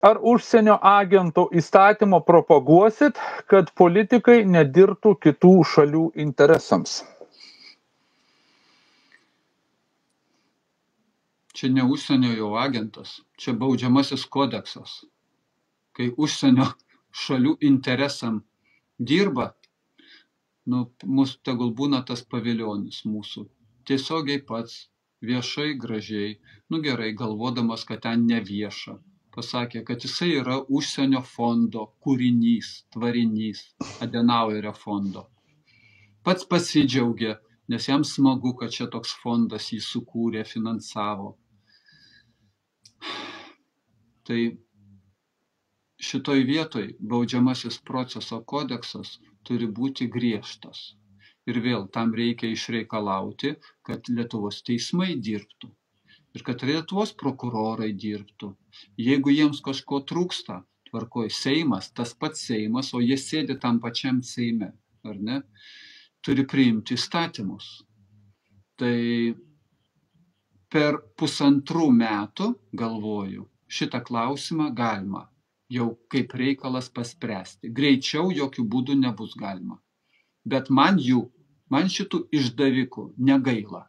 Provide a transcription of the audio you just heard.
ar užsienio agento įstatymo propaguosit, kad politikai nedirbtų kitų šalių interesams? Čia ne užsienio jau agentas, čia baudžiamasis kodeksas. Kai užsienio šalių interesam dirba, mūsų tegul būna tas paviljonis mūsų. Tiesiogiai pats, viešai, gražiai, gerai, galvodamas, kad ten nevieša. Pasakė, kad jisai yra užsienio fondo kūrinys, tvarinys, Adenauerio fondo. Pats pasidžiaugė, nes jam smagu, kad čia toks fondas jį sukūrė, finansavo. Tai šitoj vietoj baudžiamasis proceso kodeksas turi būti griežtas. Ir vėl tam reikia išreikalauti, kad Lietuvos teismai dirbtų ir kad Lietuvos prokurorai dirbtų. Jeigu jiems kažko trūksta, tvarkoj, Seimas, tas pats Seimas, o jie sėdi tam pačiam Seime, ar ne, turi priimti įstatymus. Tai per 1,5 metų, galvoju, šitą klausimą galima jau kaip reikalas paspręsti. Greičiau jokių būdų nebus galima. Bet man šitų išdavikų negaila.